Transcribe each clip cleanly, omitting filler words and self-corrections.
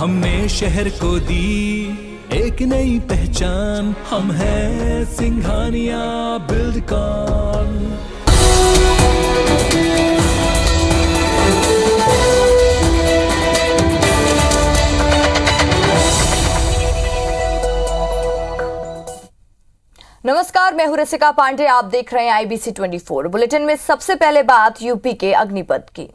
हमने शहर को दी एक नई पहचान, हम हैं सिंघानिया बिल्डकॉन। नमस्कार, मैं हूं रसिका पांडे। आप देख रहे हैं IBC 24। बुलेटिन में सबसे पहले बात यूपी के अग्निपथ की।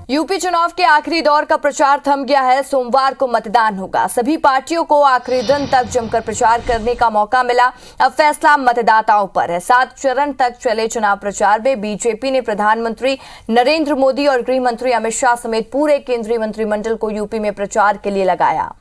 यूपी चुनाव के आखिरी दौर का प्रचार थम गया है। सोमवार को मतदान होगा। सभी पार्टियों को आखिरी दिन तक जमकर प्रचार करने का मौका मिला। अब फैसला मतदाताओं पर है। 7 चरण तक चले चुनाव प्रचार में बीजेपी ने प्रधानमंत्री नरेंद्र मोदी और गृह मंत्री अमित शाह समेत पूरे केंद्रीय मंत्रिमंडल को यूपी में प्रचार के लिए लगाया।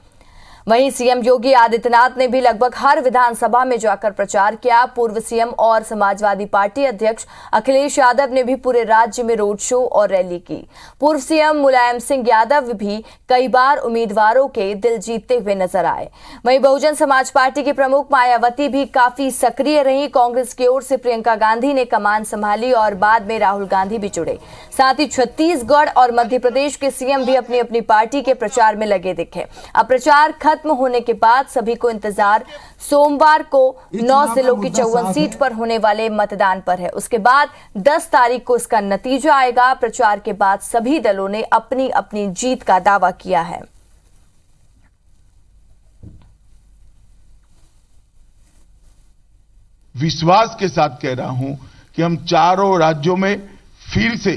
वहीं सीएम योगी आदित्यनाथ ने भी लगभग हर विधानसभा में जाकर प्रचार किया। पूर्व सीएम और समाजवादी पार्टी अध्यक्ष अखिलेश यादव ने भी पूरे राज्य में रोड शो और रैली की। पूर्व सीएम मुलायम सिंह यादव भी कई बार उम्मीदवारों के दिल जीतते हुए नजर आए। वहीं बहुजन समाज पार्टी की प्रमुख मायावती भी काफी सक्रिय रही। कांग्रेस की ओर से प्रियंका गांधी ने कमान संभाली और बाद में राहुल गांधी भी जुड़े। साथ ही छत्तीसगढ़ और मध्य प्रदेश के सीएम भी अपनी अपनी पार्टी के प्रचार में लगे दिखे। अब प्रचार खत्म होने के बाद सभी को इंतजार सोमवार को 9 जिलों की 54 सीट पर होने वाले मतदान पर है। उसके बाद 10 तारीख को इसका नतीजा आएगा। प्रचार के बाद सभी दलों ने अपनी अपनी जीत का दावा किया है। विश्वास के साथ कह रहा हूं कि हम चारों राज्यों में फिर से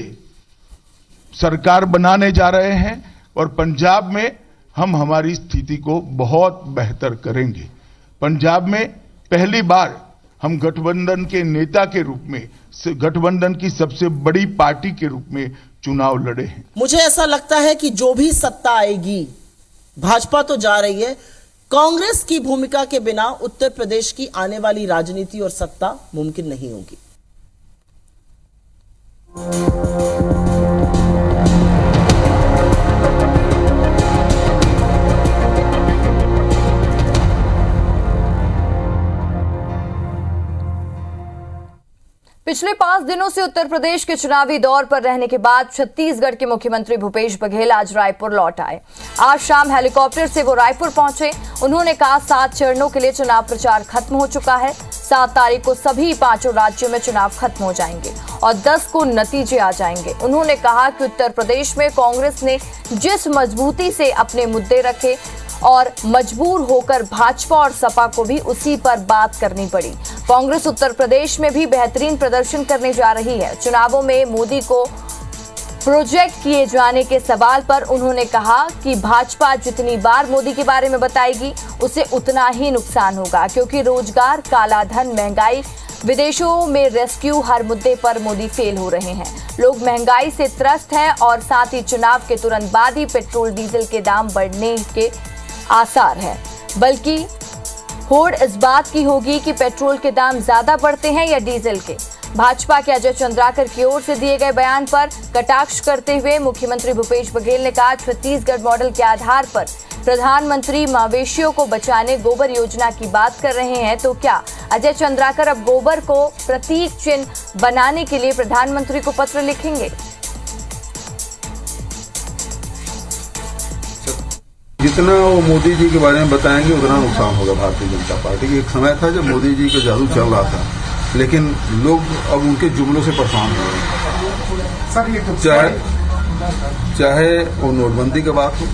सरकार बनाने जा रहे हैं और पंजाब में हम हमारी स्थिति को बहुत बेहतर करेंगे। पंजाब में पहली बार हम गठबंधन के नेता के रूप में, गठबंधन की सबसे बड़ी पार्टी के रूप में चुनाव लड़े हैं। मुझे ऐसा लगता है कि जो भी सत्ता आएगी, भाजपा तो जा रही है, कांग्रेस की भूमिका के बिना उत्तर प्रदेश की आने वाली राजनीति और सत्ता मुमकिन नहीं होगी। पिछले 5 दिनों से उत्तर प्रदेश के चुनावी दौर पर रहने के बाद छत्तीसगढ़ के मुख्यमंत्री भूपेश बघेल आज रायपुर लौट आए। आज शाम हेलीकॉप्टर से वो रायपुर पहुंचे। उन्होंने कहा 7 चरणों के लिए चुनाव प्रचार खत्म हो चुका है। 7 तारीख को सभी 5 राज्यों में चुनाव खत्म हो जाएंगे और 10 को नतीजे आ जाएंगे। उन्होंने कहा कि उत्तर प्रदेश में कांग्रेस ने जिस मजबूती से अपने मुद्दे रखे और मजबूर होकर भाजपा और सपा को भी उसी पर बात करनी पड़ी। कांग्रेस उत्तर प्रदेश में भी बेहतरीन प्रदर्शन करने जा रही है। चुनावों में मोदी को प्रोजेक्ट किए जाने के सवाल पर उन्होंने कहा कि भाजपा जितनी बार मोदी के बारे में बताएगी उसे उतना ही नुकसान होगा, क्योंकि रोजगार, कालाधन, महंगाई, विदेशों में रेस्क्यू, हर मुद्दे पर मोदी फेल हो रहे हैं। लोग महंगाई से त्रस्त हैं और साथ ही चुनाव के तुरंत बाद ही पेट्रोल डीजल के दाम बढ़ने के आसार है। बल्कि होड़ इस बात की होगी कि पेट्रोल के दाम ज्यादा बढ़ते हैं या डीजल के। भाजपा के अजय चंद्राकर की ओर से दिए गए बयान पर कटाक्ष करते हुए मुख्यमंत्री भूपेश बघेल ने कहा, छत्तीसगढ़ मॉडल के आधार पर प्रधानमंत्री मवेशियों को बचाने गोबर योजना की बात कर रहे हैं, तो क्या अजय चंद्राकर अब गोबर को प्रतीक चिन्ह बनाने के लिए प्रधानमंत्री को पत्र लिखेंगे? जितना वो मोदी जी के बारे में बताएंगे उतना नुकसान होगा भारतीय जनता पार्टी की। एक समय था जब मोदी जी का जादू चल रहा था, लेकिन लोग अब उनके जुमलों से परेशान हो रहे हैं। चाहे वो नोटबंदी की बात हो,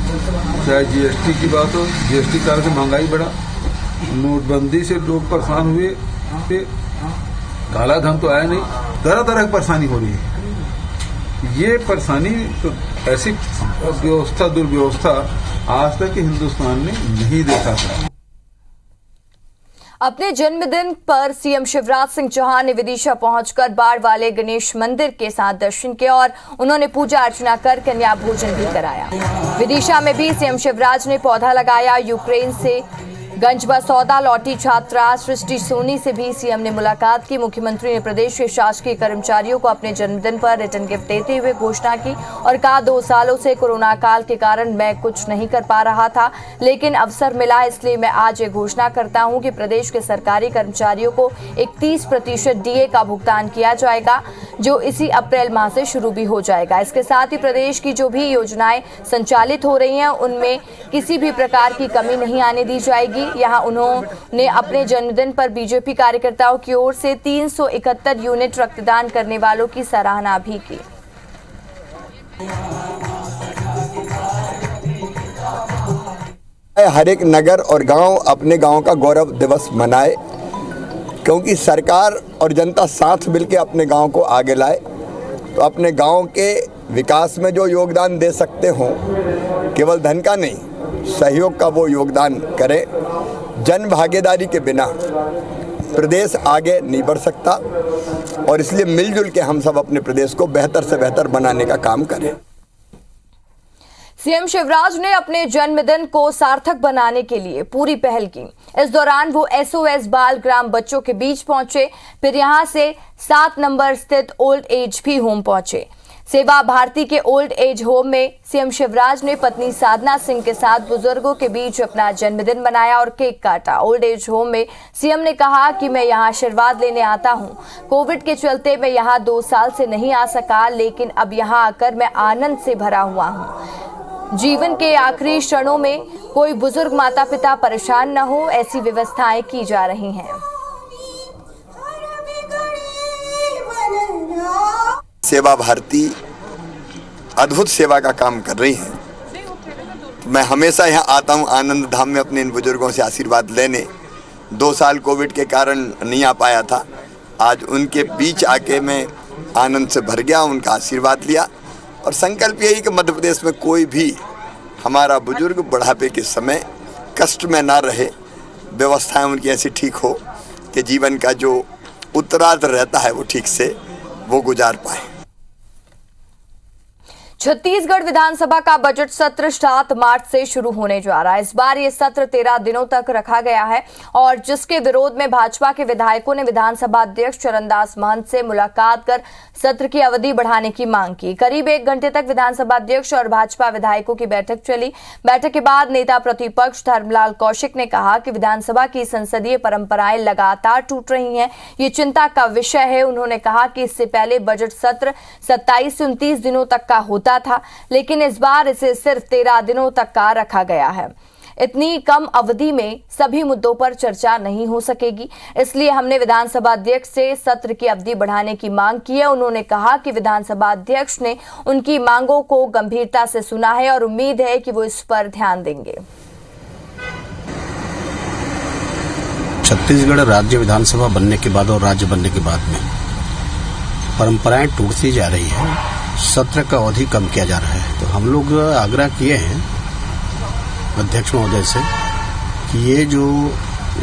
चाहे जीएसटी की बात हो। जीएसटी के कारण से महंगाई बढ़ा, नोटबंदी से लोग परेशान हुए, काला धन तो आया नहीं, तरह तरह की परेशानी हो रही है। ये परेशानी तो ऐसी व्यवस्था, दुर्व्यवस्था आज तक हिंदुस्तान ने नहीं देखा था। अपने जन्मदिन पर सीएम शिवराज सिंह चौहान ने विदिशा पहुंचकर बाढ़ वाले गणेश मंदिर के साथ दर्शन किया और उन्होंने पूजा अर्चना कर कन्या भोजन भी कराया। विदिशा में भी सीएम शिवराज ने पौधा लगाया। यूक्रेन से गंजबसौदा लौटी छात्रा सृष्टि सोनी से भी सीएम ने मुलाकात की। मुख्यमंत्री ने प्रदेश के शासकीय कर्मचारियों को अपने जन्मदिन पर रिटर्न गिफ्ट देते हुए घोषणा की और कहा 2 सालों से कोरोना काल के कारण मैं कुछ नहीं कर पा रहा था, लेकिन अवसर मिला, इसलिए मैं आज ये घोषणा करता हूं कि प्रदेश के सरकारी कर्मचारियों को 31% डीए का भुगतान किया जाएगा, जो इसी अप्रैल माह से शुरू भी हो जाएगा। इसके साथ ही प्रदेश की जो भी योजनाएं संचालित हो रही हैं उनमें किसी भी प्रकार की कमी नहीं आने दी जाएगी। यहां उन्होंने अपने जन्मदिन पर बीजेपी कार्यकर्ताओं की ओर से 371 यूनिट रक्तदान करने वालों की सराहना भी की। हर एक नगर और गांव अपने गांव का गौरव दिवस मनाए, क्योंकि सरकार और जनता साथ मिलकर अपने गांव को आगे लाए तो अपने गांव के विकास में जो योगदान दे सकते हों, केवल धन का नहीं, सहयोग का वो योगदान करें। जन भागीदारी के बिना प्रदेश आगे नहीं बढ़ सकता और इसलिए मिलजुल के हम सब अपने प्रदेश को बेहतर से बेहतर बनाने का काम करें। सीएम शिवराज ने अपने जन्मदिन को सार्थक बनाने के लिए पूरी पहल की। इस दौरान वो SOS बाल ग्राम बच्चों के बीच पहुंचे, फिर यहां से 7 नंबर स्थित ओल्ड एज भी होम पहुंचे। सेवा भारती के ओल्ड एज होम में सीएम शिवराज ने पत्नी साधना सिंह के साथ बुजुर्गों के बीच अपना जन्मदिन मनाया और केक काटा। ओल्ड एज होम में सीएम ने कहा कि मैं यहां आशीर्वाद लेने आता हूं। कोविड के चलते मैं यहां 2 साल से नहीं आ सका, लेकिन अब यहां आकर मैं आनंद से भरा हुआ हूं। जीवन के आखिरी क्षणों में कोई बुजुर्ग माता पिता परेशान न हो, ऐसी व्यवस्थाएं की जा रही हैं। सेवा भारती अद्भुत सेवा का काम कर रही है। मैं हमेशा यहाँ आता हूँ आनंद धाम में अपने इन बुजुर्गों से आशीर्वाद लेने। 2 साल कोविड के कारण नहीं आ पाया था, आज उनके बीच आके मैं आनंद से भर गया, उनका आशीर्वाद लिया और संकल्प यही कि मध्य प्रदेश में कोई भी हमारा बुजुर्ग बुढ़ापे के समय कष्ट में ना रहे, व्यवस्थाएं उनकी ऐसी ठीक हो कि जीवन का जो उत्तरार्ध रहता है वो ठीक से वो गुजार पाए। छत्तीसगढ़ विधानसभा का बजट सत्र 7 मार्च से शुरू होने जा रहा है। इस बार ये सत्र 13 दिनों तक रखा गया है और जिसके विरोध में भाजपा के विधायकों ने विधानसभा अध्यक्ष चरणदास महंत से मुलाकात कर सत्र की अवधि बढ़ाने की मांग की। करीब 1 घंटे तक विधानसभा अध्यक्ष और भाजपा विधायकों की बैठक चली। बैठक के बाद नेता प्रतिपक्ष धर्मलाल कौशिक ने कहा कि विधानसभा की संसदीय परंपराएं लगातार टूट रही हैं, ये चिंता का विषय है। उन्होंने कहा कि इससे पहले बजट सत्र 27 से 29 दिनों तक का होता था, लेकिन इस बार इसे सिर्फ 13 दिनों तक का रखा गया है। इतनी कम अवधि में सभी मुद्दों पर चर्चा नहीं हो सकेगी, इसलिए हमने विधानसभा अध्यक्ष से सत्र की अवधि बढ़ाने की मांग की है। उन्होंने कहा कि विधानसभा अध्यक्ष ने उनकी मांगों को गंभीरता से सुना है और उम्मीद है कि वो इस पर ध्यान देंगे। छत्तीसगढ़ राज्य विधानसभा बनने के बाद और राज्य बनने के बाद में परंपराएं टूटती जा रही है, सत्र का अवधि कम किया जा रहा है। तो हम लोग आग्रह किए हैं अध्यक्ष महोदय से कि ये जो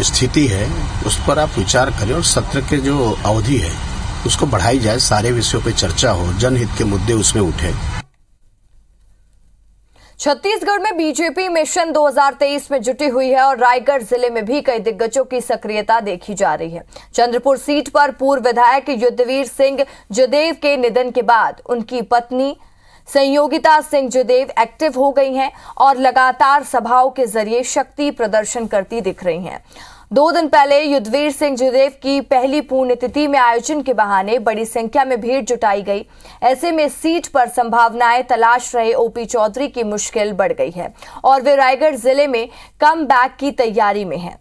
स्थिति है उस पर आप विचार करें और सत्र के जो अवधि है उसको बढ़ाई जाए, सारे विषयों पर चर्चा हो, जनहित के मुद्दे उसमें उठे। छत्तीसगढ़ में बीजेपी मिशन 2023 में जुटी हुई है और रायगढ़ जिले में भी कई दिग्गजों की सक्रियता देखी जा रही है। चंद्रपुर सीट पर पूर्व विधायक युद्धवीर सिंह जदेव के निधन के बाद उनकी पत्नी संयोगिता सिंह जदेव एक्टिव हो गई हैं और लगातार सभाओं के जरिए शक्ति प्रदर्शन करती दिख रही हैं। 2 दिन पहले युद्धवीर सिंह जदेव की पहली पुण्यतिथि में आयोजन के बहाने बड़ी संख्या में भीड़ जुटाई गई। ऐसे में सीट पर संभावनाएं तलाश रहे ओपी चौधरी की मुश्किल बढ़ गई है और वे रायगढ़ जिले में कम बैक की तैयारी में हैं।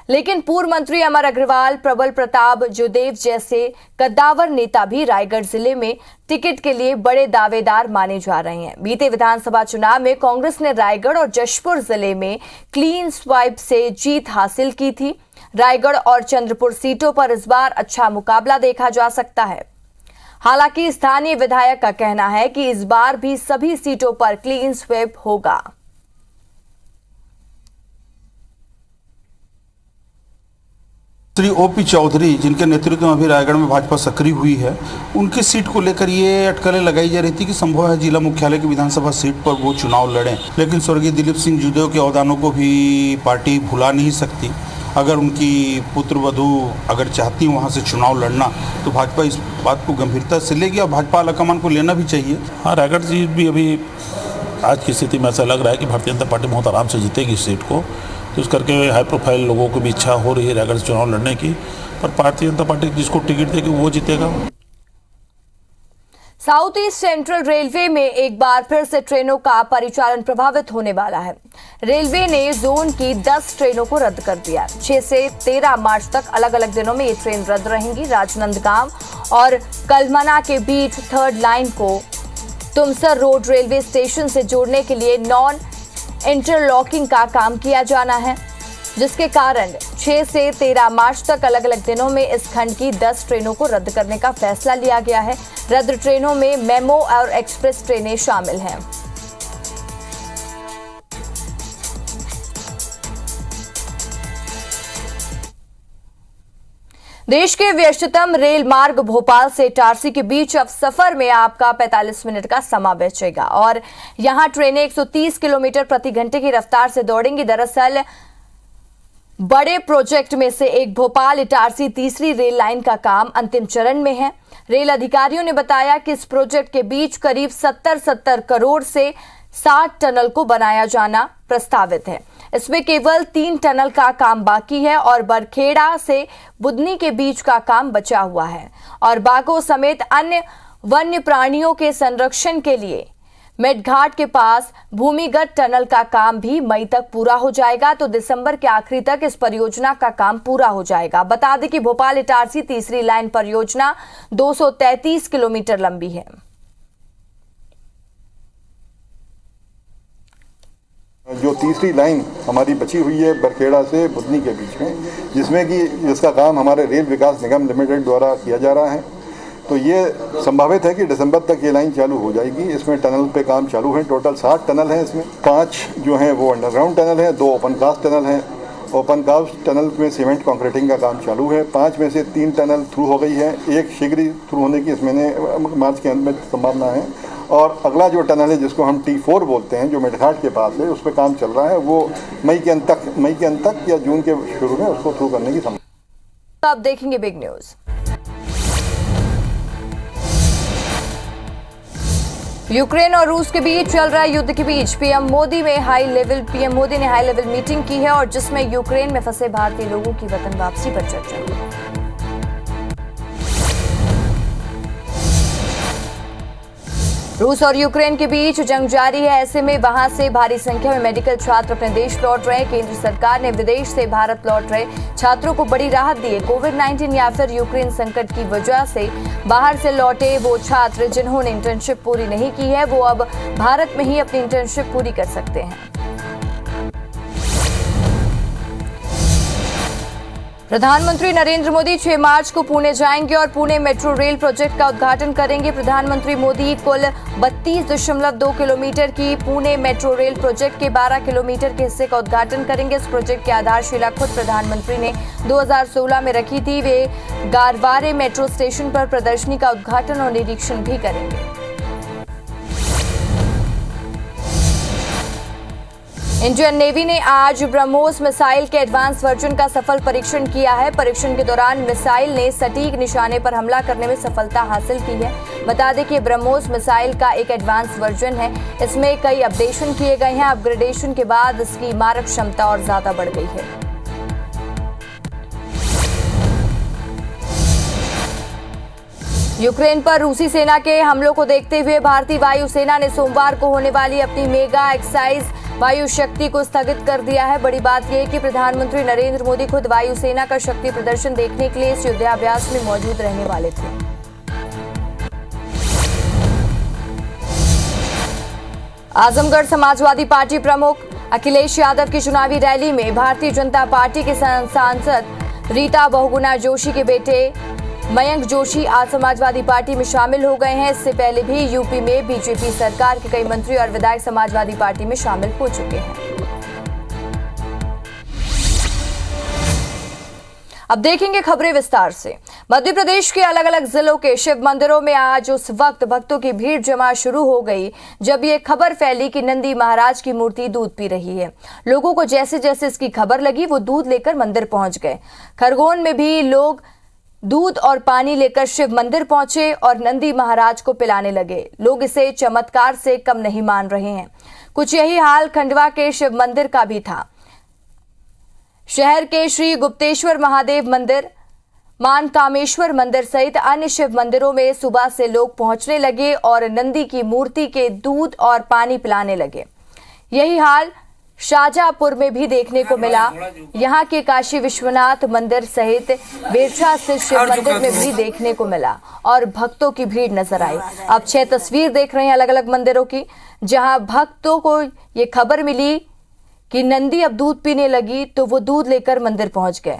लेकिन पूर्व मंत्री अमर अग्रवाल, प्रबल प्रताप जदेव जैसे कद्दावर नेता भी रायगढ़ जिले में टिकट के लिए बड़े दावेदार माने जा रहे हैं। बीते विधानसभा चुनाव में कांग्रेस ने रायगढ़ और जशपुर जिले में क्लीन स्वाइप से जीत हासिल की थी। रायगढ़ और चंद्रपुर सीटों पर इस बार अच्छा मुकाबला देखा जा सकता है। हालांकि स्थानीय विधायक का कहना है कि इस बार भी सभी सीटों पर क्लीन स्वीप होगा। श्री ओपी चौधरी, जिनके नेतृत्व में अभी रायगढ़ में भाजपा सक्रिय हुई है, उनकी सीट को लेकर ये अटकलें लगाई जा रही थी कि संभव है जिला मुख्यालय की विधानसभा सीट पर वो चुनाव लड़ें, लेकिन स्वर्गीय दिलीप सिंह जूदेव के अवदानों को भी पार्टी भुला नहीं सकती। अगर उनकी पुत्रवधू अगर चाहती वहाँ से चुनाव लड़ना तो भाजपा इस बात को गंभीरता से लेगी और भाजपा आलाकमान को लेना भी चाहिए। हाँ, रायगढ़ सीट भी अभी आज की स्थिति में ऐसा लग रहा है कि भारतीय जनता पार्टी बहुत आराम से जीतेगी इस सीट को, तो इस करके हाई प्रोफाइल लोगों को भी इच्छा हो रही है रायगढ़ से चुनाव लड़ने की, पर भारतीय जनता पार्टी जिसको टिकट देगी वो जीतेगा। साउथ ईस्ट सेंट्रल रेलवे में एक बार फिर से ट्रेनों का परिचालन प्रभावित होने वाला है। रेलवे ने जोन की 10 ट्रेनों को रद्द कर दिया। 6 से 13 मार्च तक अलग अलग दिनों में ये ट्रेन रद्द रहेंगी। राजनंदगांव और कलमना के बीच 3rd लाइन को तुमसर रोड रेलवे स्टेशन से जोड़ने के लिए नॉन इंटरलॉकिंग का काम किया जाना है, जिसके कारण 6 से 13 मार्च तक अलग अलग दिनों में इस खंड की 10 ट्रेनों को रद्द करने का फैसला लिया गया है। रद्द ट्रेनों में मेमो और एक्सप्रेस ट्रेनें शामिल हैं। देश के व्यस्ततम रेल मार्ग भोपाल से इटारसी के बीच अब सफर में आपका 45 मिनट का समय बचेगा और यहां ट्रेनें 130 किलोमीटर प्रति घंटे की रफ्तार से दौड़ेंगी। दरअसल बड़े प्रोजेक्ट में से एक भोपाल इटारसी तीसरी रेल लाइन का काम अंतिम चरण में है। रेल अधिकारियों ने बताया कि इस प्रोजेक्ट के बीच करीब 70 करोड़ से 60 टनल को बनाया जाना प्रस्तावित है। इसमें केवल 3 टनल का काम बाकी है और बरखेड़ा से बुधनी के बीच का काम बचा हुआ है और बाघों समेत अन्य वन्य प्राणियों के संरक्षण के लिए मेटघाट के पास भूमिगत टनल का काम भी मई तक पूरा हो जाएगा, तो दिसंबर के आखिरी तक इस परियोजना का काम पूरा हो जाएगा। बता दें कि भोपाल इटारसी तीसरी लाइन परियोजना 233 किलोमीटर लंबी है। जो तीसरी लाइन हमारी बची हुई है बरखेड़ा से बुधनी के बीच में, जिसमें कि जिसका काम हमारे रेल विकास निगम लिमिटेड द्वारा किया जा रहा है, तो ये संभावित है कि दिसंबर तक ये लाइन चालू हो जाएगी। इसमें टनल पे काम चालू है। टोटल 60 टनल हैं। इसमें 5 जो हैं वो अंडरग्राउंड टनल हैं, 2 ओपन कास्ट टनल हैं। ओपन कास्ट टनल में सीमेंट कॉन्क्रीटिंग का काम चालू है। 5 में से 3 टनल थ्रू हो गई है, एक शीघ्र ही थ्रू होने की इस महीने मार्च के अंत में संभावना है। और अगला जो टनल है जिसको हम T4 बोलते हैं, जो मेटघाट के पास है, उस पर काम चल रहा है। वो मई के अंत तक या जून के शुरू में उसको थ्रू करने की संभावना। अब देखेंगे बिग न्यूज। यूक्रेन और रूस के बीच चल रहे युद्ध के बीच पीएम मोदी ने हाई लेवल मीटिंग की है और जिसमें यूक्रेन में फंसे भारतीय लोगों की वतन वापसी पर चर्चा हुई। रूस और यूक्रेन के बीच जंग जारी है। ऐसे में वहां से भारी संख्या में मेडिकल छात्र अपने देश लौट रहे हैं। केंद्र सरकार ने विदेश से भारत लौट रहे छात्रों को बड़ी राहत दी है। कोविड-19 या फिर यूक्रेन संकट की वजह से बाहर से लौटे वो छात्र जिन्होंने इंटर्नशिप पूरी नहीं की है, वो अब भारत में ही अपनी इंटर्नशिप पूरी कर सकते हैं। प्रधानमंत्री नरेंद्र मोदी 6 मार्च को पुणे जाएंगे और पुणे मेट्रो रेल प्रोजेक्ट का उद्घाटन करेंगे। प्रधानमंत्री मोदी कुल 32.2 किलोमीटर की पुणे मेट्रो रेल प्रोजेक्ट के 12 किलोमीटर के हिस्से का उद्घाटन करेंगे। इस प्रोजेक्ट की आधारशिला खुद प्रधानमंत्री ने 2016 में रखी थी। वे गारवारे मेट्रो स्टेशन पर प्रदर्शनी का उद्घाटन और निरीक्षण भी करेंगे। इंडियन नेवी ने आज ब्रह्मोस मिसाइल के एडवांस वर्जन का सफल परीक्षण किया है। परीक्षण के दौरान मिसाइल ने सटीक निशाने पर हमला करने में सफलता हासिल की है। बता दें कि ब्रह्मोस मिसाइल का एक एडवांस वर्जन है। इसमें कई अपडेशन किए गए हैं। अपग्रेडेशन के बाद इसकी मारक क्षमता और ज्यादा बढ़ गई है। यूक्रेन पर रूसी सेना के हमलों को देखते हुए भारतीय वायुसेना ने सोमवार को होने वाली अपनी मेगा एक्साइज वायु शक्ति को स्थगित कर दिया है। बड़ी बात यह है कि प्रधानमंत्री नरेंद्र मोदी खुद वायुसेना का शक्ति प्रदर्शन देखने के लिए इस युद्धाभ्यास में मौजूद रहने वाले थे। आजमगढ़ समाजवादी पार्टी प्रमुख अखिलेश यादव की चुनावी रैली में भारतीय जनता पार्टी के सांसद रीता बहुगुणा जोशी के बेटे मयंक जोशी आज समाजवादी पार्टी में शामिल हो गए हैं। इससे पहले भी यूपी में बीजेपी सरकार के कई मंत्री और विधायक समाजवादी पार्टी में शामिल हो चुके हैं। अब देखेंगे खबरें विस्तार से। मध्य प्रदेश के अलग अलग जिलों के शिव मंदिरों में आज उस वक्त भक्तों की भीड़ जमा शुरू हो गई जब ये खबर फैली कि नंदी महाराज की मूर्ति दूध पी रही है। लोगों को जैसे जैसे इसकी खबर लगी वो दूध लेकर मंदिर पहुंच गए। खरगोन में भी लोग दूध और पानी लेकर शिव मंदिर पहुंचे और नंदी महाराज को पिलाने लगे। लोग इसे चमत्कार से कम नहीं मान रहे हैं। कुछ यही हाल खंडवा के शिव मंदिर का भी था। शहर के श्री गुप्तेश्वर महादेव मंदिर, मान कामेश्वर मंदिर सहित अन्य शिव मंदिरों में सुबह से लोग पहुंचने लगे और नंदी की मूर्ति के दूध और पानी पिलाने लगे। यही हाल शाहजहांपुर में भी देखने को मिला। यहां के काशी विश्वनाथ मंदिर सहित बेरछा स्थित शिव मंदिर में भी देखने को मिला और भक्तों की भीड़ नजर आई। अब 6 तस्वीर देख रहे हैं अलग अलग मंदिरों की, जहां भक्तों को ये खबर मिली कि नंदी अब दूध पीने लगी तो वो दूध लेकर मंदिर पहुंच गए।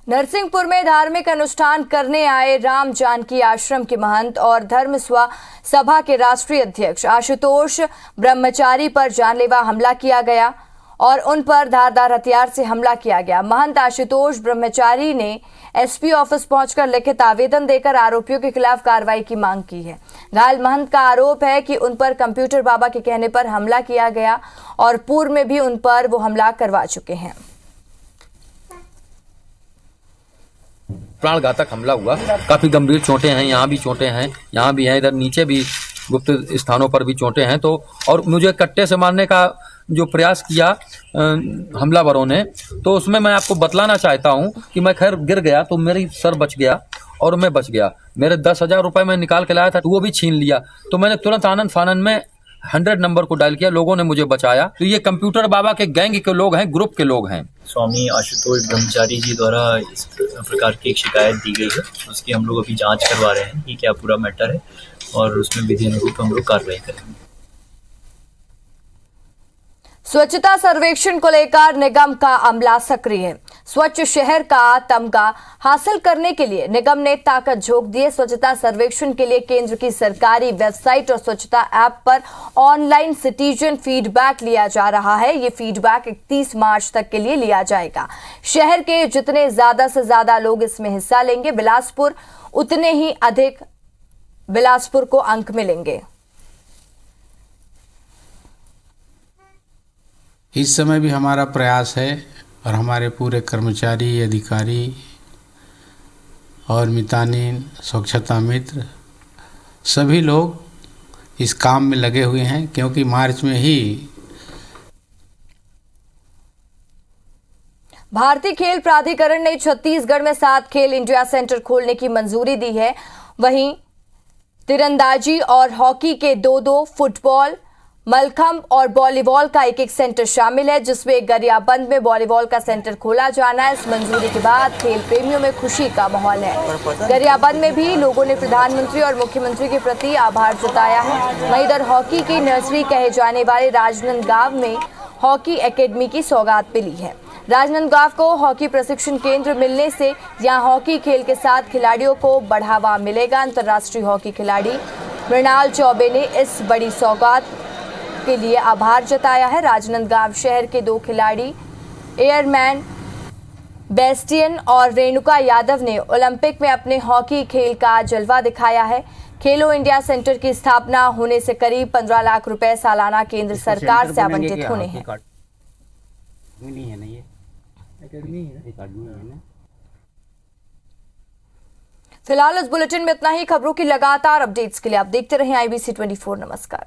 नरसिंहपुर में धार्मिक अनुष्ठान करने आए राम जानकी आश्रम के महंत और धर्म सभा के राष्ट्रीय अध्यक्ष आशुतोष ब्रह्मचारी पर जानलेवा हमला किया गया और उन पर धारदार हथियार से हमला किया गया। महंत आशुतोष ब्रह्मचारी ने एसपी ऑफिस पहुंचकर लिखित आवेदन देकर आरोपियों के खिलाफ कार्रवाई की मांग की है। घायल महंत का आरोप है कि उन पर कंप्यूटर बाबा के कहने पर हमला किया गया और पूर्व में भी उन पर वो हमला करवा चुके हैं। प्राण घातक हमला हुआ, काफी गंभीर चोटें हैं, यहाँ भी चोटें हैं, यहाँ भी हैं, इधर नीचे भी गुप्त स्थानों पर भी चोटें हैं। तो और मुझे कट्टे से मारने का जो प्रयास किया हमलावरों ने, तो उसमें मैं आपको बतलाना चाहता हूं कि मैं खैर गिर गया तो मेरी सर बच गया और मैं बच गया। मेरे 10,000 रुपए मैं निकाल के लाया था तो वो भी छीन लिया। तो मैंने तुरंत आनंद फानन में 100 नंबर को डायल किया, लोगों ने मुझे बचाया। तो ये कंप्यूटर बाबा के गैंग के लोग हैं, ग्रुप के लोग हैं। स्वामी आशुतोष ब्रह्मचारी जी द्वारा इस प्रकार की एक शिकायत दी गई है, उसकी हम लोग अभी जांच करवा रहे हैं कि क्या पूरा मैटर है और उसमें विधि अनुरूप हम लोग कार्रवाई करेंगे। स्वच्छता सर्वेक्षण को लेकर निगम का अमला सक्रिय। स्वच्छ शहर का तमगा हासिल करने के लिए निगम ने ताकत झोंक दी है। स्वच्छता सर्वेक्षण के लिए केंद्र की सरकारी वेबसाइट और स्वच्छता ऐप पर ऑनलाइन सिटीजन फीडबैक लिया जा रहा है। ये फीडबैक 31 मार्च तक के लिए लिया जाएगा। शहर के जितने ज्यादा से ज्यादा लोग इसमें हिस्सा लेंगे, बिलासपुर उतने ही अधिक बिलासपुर को अंक मिलेंगे। इस समय भी हमारा प्रयास है और हमारे पूरे कर्मचारी, अधिकारी और मितानिन, स्वच्छता मित्र सभी लोग इस काम में लगे हुए हैं, क्योंकि मार्च में ही भारतीय खेल प्राधिकरण ने छत्तीसगढ़ में 7 खेल इंडिया सेंटर खोलने की मंजूरी दी है। वहीं तीरंदाजी और हॉकी के 2-2, फुटबॉल, मलखंब और वॉलीबॉल का 1-1 सेंटर शामिल है, जिसमें गरियाबंद में वॉलीबॉल का सेंटर खोला जाना है। इस मंजूरी के बाद खेल प्रेमियों में खुशी का माहौल है। गरियाबंद में भी लोगों ने प्रधानमंत्री और मुख्यमंत्री के प्रति आभार जताया है। वहीं इधर हॉकी की नर्सरी कहे जाने वाले राजनांदगांव में हॉकी एकेडमी की सौगात मिली है। राजनांदगांव को हॉकी प्रशिक्षण केंद्र मिलने से यहां हॉकी खेल के साथ खिलाड़ियों को बढ़ावा मिलेगा। अंतर्राष्ट्रीय हॉकी खिलाड़ी मृणाल चौबे ने इस बड़ी सौगात के लिए आभार जताया है। राजनांदगांव शहर के 2 खिलाड़ी एयरमैन बेस्टियन और रेणुका यादव ने ओलंपिक में अपने हॉकी खेल का जलवा दिखाया है। खेलो इंडिया सेंटर की स्थापना होने से करीब 15 लाख रुपए सालाना केंद्र सरकार से आवंटित होने हैं। फिलहाल इस बुलेटिन में इतना ही। खबरों की लगातार अपडेट्स के लिए आप देखते रहें IBC 24। नमस्कार।